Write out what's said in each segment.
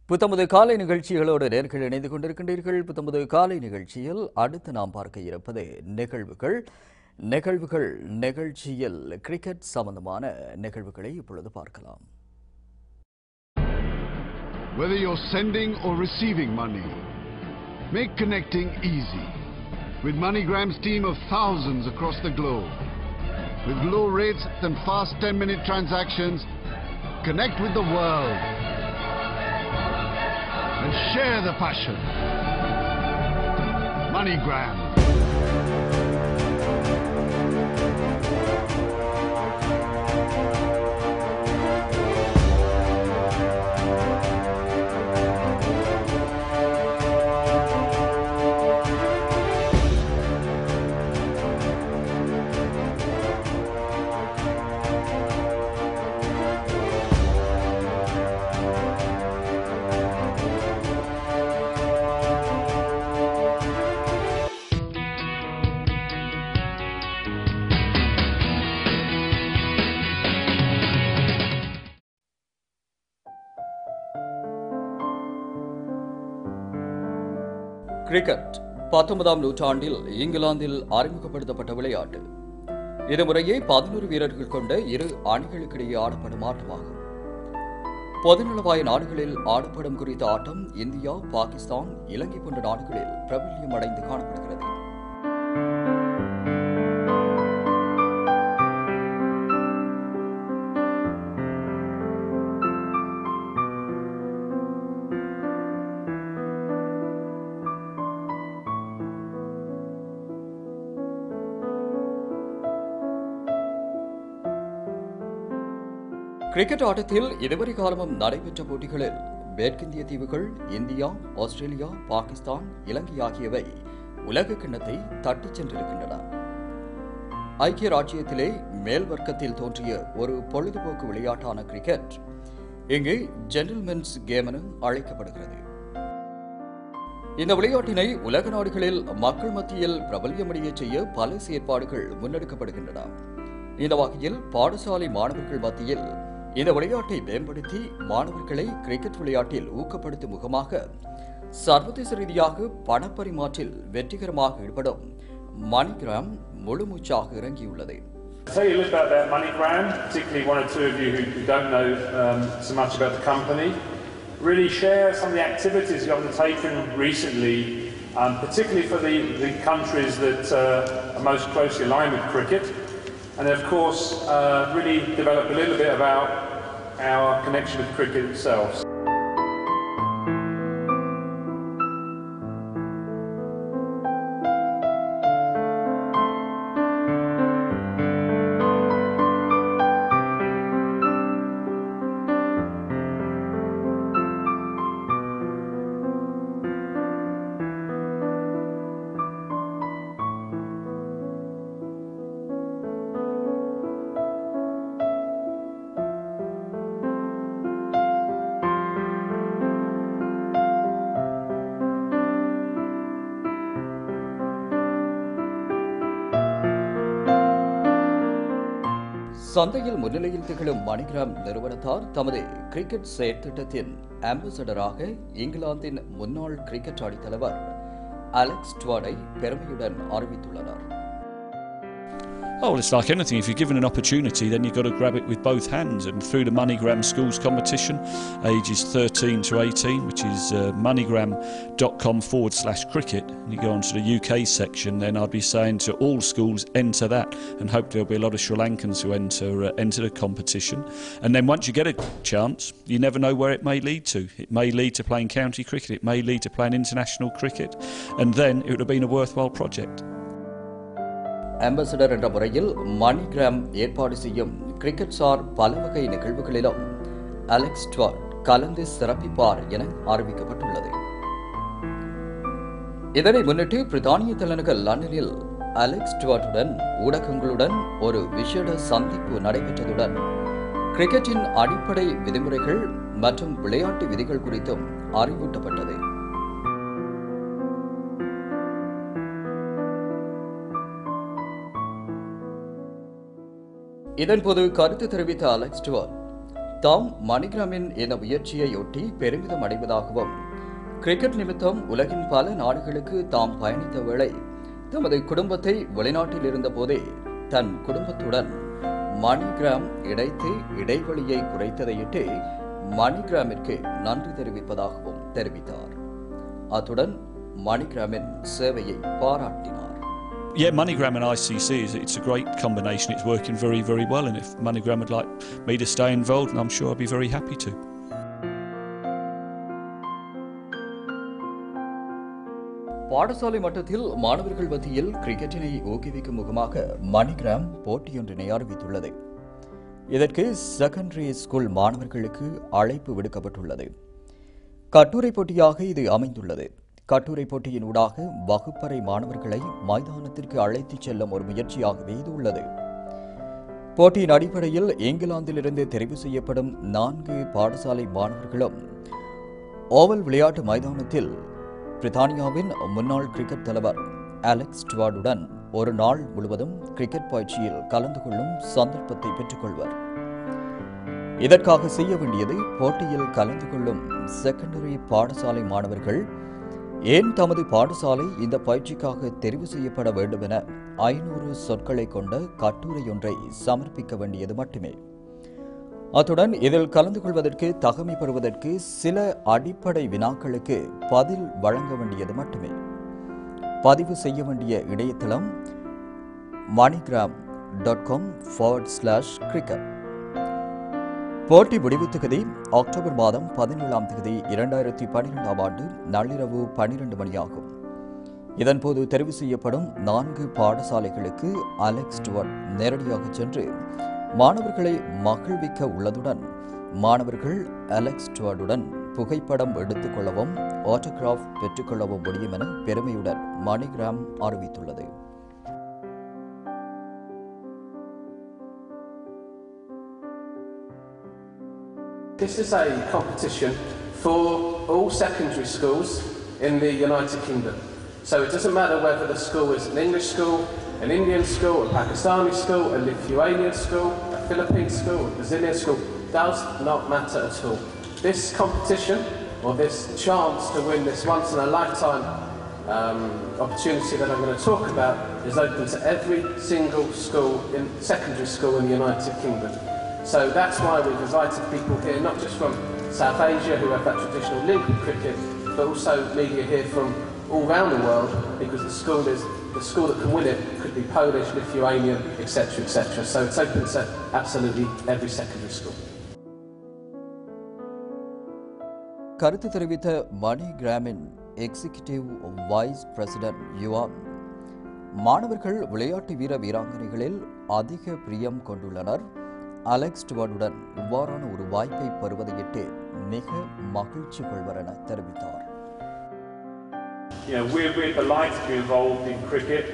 புத்தமது காலை நிகழ்ச்சிகளோடு நேர்கள் இணைந்து கொண்டிருக்கின்றீர்கள். புத்தமது காலை நிகழ்ச்சியில் அடுத்து நாம் பார்க்க இருப்பது நிகழ்வுகள் நிகழ்ச்சியில் கிரிக்கெட் சம்பந்தமான நிகழ்வுகளை இப்பொழுது பார்க்கலாம். Whether you're sending or receiving money, make connecting easy with MoneyGram's team of thousands across the globe. With low rates and fast 10-minute transactions, connect with the world and share the passion. MoneyGram. Cricket 19ஆம் நூற்றாண்டில் இங்கிலாந்தில் அறிமுகப்படுத்தப்பட்ட விளையாட்டு. இது முறையே 11 வீரர்கள் கொண்ட இரு அணிகளுக்கிடையே ஆடப்படும் ஆட்டமாகும். பொதுநலவாய நாடுகளில் ஆடப்படும் குறித்த ஆட்டம் இந்தியா, பாகிஸ்தான், இலங்கை போன்ற நாடுகளில் பிரபல்யம் அடைந்து காணப்படுகிறது. கிரிக்கெட் ஆட்டத்தில் இதுவரை காலமும் நடைபெற்ற போட்டிகளில் மேற்கிந்திய தீவுகள், இந்தியா, ஆஸ்திரேலியா, பாகிஸ்தான், இலங்கை ஆகியவை உலக கிண்ணத்தை தட்டிச் சென்றிருக்கின்றன. ஐக்கிய ராஜ்யத்திலே மேல் வர்க்கத்தில் தோன்றிய ஒரு பொழுதுபோக்கு விளையாட்டான கிரிக்கெட் இங்கு ஜென்டில்மென்ஸ் கேம் என அழைக்கப்படுகிறது. இந்த விளையாட்டினை உலக நாடுகளில் மக்கள் மத்தியில் பிரபல்யமடைய செய்ய பல செயற்பாடுகள் முன்னெடுக்கப்படுகின்றன. இந்த வகையில் பாடசாலை மாணவர்கள் மத்தியில் இந்த விளையாட்டை மேம்படுத்தி மாணவர்களை கிரிக்கெட் விளையாட்டில் ஊக்கப்படுத்தும் முகமாக சர்வதேச ரீதியாக பணப்பரிமாற்றில் வெற்றிகரமாக ஈடுபடும் MoneyGram முழுமூச்சாக இறங்கியுள்ளது. Tell you a little bit about MoneyGram, particularly one or two of you who don't know so much about the company. Really share some of the activities you've undertaken recently, particularly for the countries that are most closely aligned with cricket. And of course, really develop a little bit about our connection with cricket itself. சந்தையில் முன்னிலையில் திகழும் MoneyGram நிறுவனத்தார் தமது cricket செயற்திட்டத்தின் அம்பாசடராக இங்கிலாந்தின் முன்னாள் cricket அணித்தலைவர் Alex ஸ்டுவர்டை பெருமையுடன் அறிவித்துள்ளனர். Oh, it's like anything. If you're given an opportunity, then you've got to grab it with both hands. And through the MoneyGram Schools competition, ages 13 to 18, which is moneygram.com/cricket, and you go onto the UK section, then I'd be saying to all schools, enter that, and hope there'll be a lot of Sri Lankans who enter the competition. And then once you get a chance, you never know where it may lead to. It may lead to playing county cricket, it may lead to playing international cricket, and then it would have been a worthwhile project. Ambassador என்ற முறையில் MoneyGram ஏற்பாடு செய்யும் cricket sir பல வகை நிகழ்வுகளிலும் Alex Stuart கலந்து சிறப்பிப்பார் என அறிவிக்கப்பட்டுள்ளது. இதனை முன்னிட்டு பிரித்தானிய தலைநகர் லண்டனில் அலெக்ஸ் ஸ்டுவர்ட்டுடன் ஊடகங்களுடன் ஒரு விசேட சந்திப்பு நடைபெற்றதுடன் கிரிக்கெட்டின் அடிப்படை விதிமுறைகள் மற்றும் விளையாட்டு விதிகள் குறித்தும் அறிவூட்டப்பட்டது. இதன்போது கருத்து தெரிவித்த அலெக்ஸ் ஸ்டுவர்ட் தாம் மணிகிராமின் இந்த முயற்சியையொட்டி பெருமிதம் அடைவதாகவும் கிரிக்கெட் நிமித்தம் உலகின் பல நாடுகளுக்கு தாம் பயணித்த வேளை தமது குடும்பத்தை வெளிநாட்டில் இருந்த போதே தன் குடும்பத்துடன் மணிகிராம் இணைத்து இடைவெளியை குறைத்ததையிட்டு மணிகிராமிற்கு நன்றி தெரிவிப்பதாகவும் தெரிவித்தார். அத்துடன் மணிகிராமின் சேவையை பாராட்டினார். Yeah, MoneyGram and ICC, it's a great combination. It's working very, very well. And if MoneyGram would like me to stay involved, I'm sure I'd be very happy to. பாடசாலை மட்டத்தில் மாணவர்கள் மத்தியில் கிரிக்கெட்டினை ஊக்குவிக்கும் முகமாக மணிகிராம் போட்டியொன்றினை அறிவித்துள்ளது. இதற்கு செகண்டரி ஸ்கூல் மாணவர்களுக்கு அழைப்பு விடுக்கப்பட்டுள்ளது. கட்டுரை போட்டியாக இது அமைந்துள்ளது. கட்டுரை போட்டியின் ஊடாக வகுப்பறை மாணவர்களை மைதானத்திற்கு அழைத்துச் செல்லும் ஒரு முயற்சியாகவே இது உள்ளது. போட்டியின் அடிப்படையில் இங்கிலாந்திலிருந்து தெரிவு செய்யப்படும் 4 பாடசாலை மாணவர்களும் ஓவல் விளையாட்டு மைதானத்தில் பிரித்தானியாவின் முன்னாள் கிரிக்கெட் தலைவர் அலெக்ஸ் ஸ்டுவார்டுடன் ஒரு நாள் முழுவதும் கிரிக்கெட் பயிற்சியில் கலந்து கொள்ளும் சந்தர்ப்பத்தை பெற்றுக்கொள்வர். இதற்காக செய்ய வேண்டியது போட்டியில் கலந்து கொள்ளும் செகண்டரி பாடசாலை மாணவர்கள் ஏன் தமது பாடசாலை இந்த பயிற்சிக்காக தெரிவு செய்யப்பட வேண்டும் என 500 சொற்களை கொண்ட கட்டுரையொன்றை சமர்ப்பிக்க வேண்டியது மட்டுமே. அத்துடன் இதில் கலந்து கொள்வதற்கு தகமை பெறுவதற்கு சில அடிப்படை வினாக்களுக்கு பதில் வழங்க வேண்டியது மட்டுமே. பதிவு செய்ய வேண்டிய இணையதளம் moneygram.com/cricket. போட்டி முடிவு திகதி அக்டோபர் மாதம் 17ஆம் தேதி 2012ஆம் ஆண்டு நள்ளிரவு 12 மணியாகும். இதன்போது தெரிவு செய்யப்படும் 4 பாடசாலைகளுக்கு அலெக்ஸ் ஸ்டுவார்ட் நேரடியாக சென்று மாணவர்களை மகிழ்விக்க உள்ளதுடன் மாணவர்கள் அலெக்ஸ் ஸ்டுவார்டுடன் புகைப்படம் எடுத்துக் கொள்ளவும் ஆட்டோகிராஃப் பெற்றுக்கொள்ளவும் முடியும் என பெருமையுடன் மணிகிராம் அறிவித்துள்ளது. This is a competition for all secondary schools in the United Kingdom. So it doesn't matter whether the school is an English school, an Indian school, a Pakistani school, a Lithuanian school, a Philippine school, a Brazilian school, does not matter at all. This competition, or this chance to win this once in a lifetime opportunity that I'm going to talk about, is open to every single school, secondary school in the United Kingdom. So that's why we've invited people here, not just from South Asia who have that traditional link with cricket, but also media here from all around the world, because the school that can win it could be Polish, Lithuanian, etc., etc. So it's open to absolutely every secondary school. கருத்து தெரிவித்த மணிகிராமின் executive vice president Yuan, மாணவர்கள் விளையாட்டு வீராங்கனைகளில் அதிக பிரியம் கொண்டுள்ளனர். Alex ஸ்டுவார்டுடன் இவ்வாறான ஒரு வாய்ப்பை பெறுவதையிட்டு மிக மகிழ்ச்சி கொள்வர் என தெரிவித்தார். We're delighted to be involved in cricket.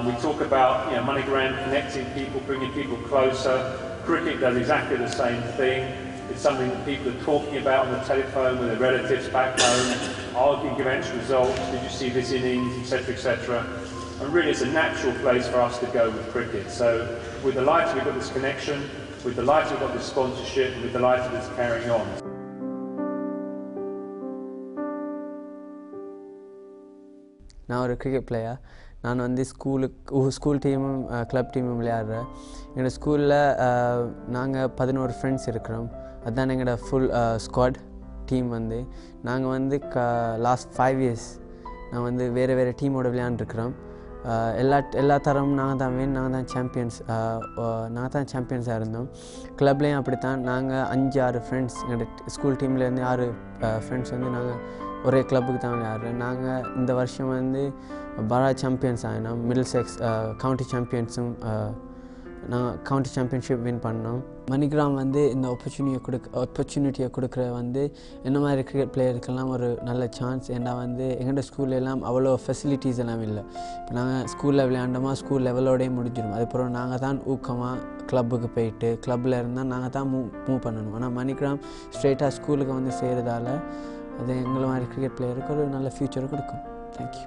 We talk about MoneyGram connecting people, bringing people closer. Cricket does exactly the same thing. It's something that people are talking about on the telephone with their relatives back home, arguing against results. Did you see this innings, etc., etc. And really, it's a natural place for us to go with cricket. So we're delighted we've got this connection. We're delighted we've got this sponsorship. We're delighted it's carrying on. நான் ஒரு cricket player. நான் வந்து school டீமும் club டீமும் விளையாடுறேன். எங்களோட ஸ்கூலில் நாங்கள் 11 friends இருக்கிறோம். அதுதான் எங்களோட ஃபுல் ஸ்குவாட் டீம். வந்து நாங்கள் வந்து லாஸ்ட் 5 இயர்ஸ் நான் வந்து வேறு டீமோட விளையாண்டுருக்கிறோம். எல்லா தரமும் நாங்கள் தான் சாம்பியன்ஸாக இருந்தோம். கிளப்லேயும் அப்படித்தான். நாங்கள் 5-6 ஃப்ரெண்ட்ஸ், எங்களோட ஸ்கூல் டீம்லேருந்து 6 ஃப்ரெண்ட்ஸ் வந்து நாங்கள் ஒரே கிளப்புக்கு தான் விளையாடுறோம். நாங்கள் இந்த வருஷம் வந்து பாரா சாம்பியன்ஸ் ஆகினோம். மிடில் செக்ஸ் கவுண்டி சாம்பியன்ஸும் நாங்கள் கவுண்டி சாம்பியன்ஷிப் வின் பண்ணோம். மணிகிராம் வந்து இந்த ஆப்பர்ச்சுனிட்டியை கொடுக்குற வந்து என்ன மாதிரி கிரிக்கெட் பிளேயருக்கெல்லாம் ஒரு நல்ல சான்ஸ். ஏன்னா வந்து எங்களோட ஸ்கூல்லெல்லாம் அவ்வளோ ஃபெசிலிட்டிஸ் எல்லாம் இல்லை. இப்போ நாங்கள் ஸ்கூலில் விளையாண்டோமா ஸ்கூல் லெவலோடய முடிஞ்சிடும். அதுக்கப்புறம் நாங்கள் தான் ஊக்கமாக கிளப்புக்கு போயிட்டு கிளப்பில் இருந்தால் நாங்கள் தான் மூவ் பண்ணணும். ஆனால் மணிகிராம் ஸ்ட்ரெயிட்டாக ஸ்கூலுக்கு வந்து செய்கிறதால அது எங்களை மாதிரி கிரிக்கெட் பிளேயருக்கு ஒரு நல்ல ஃப்யூச்சரை கொடுக்கும். தேங்க்யூ.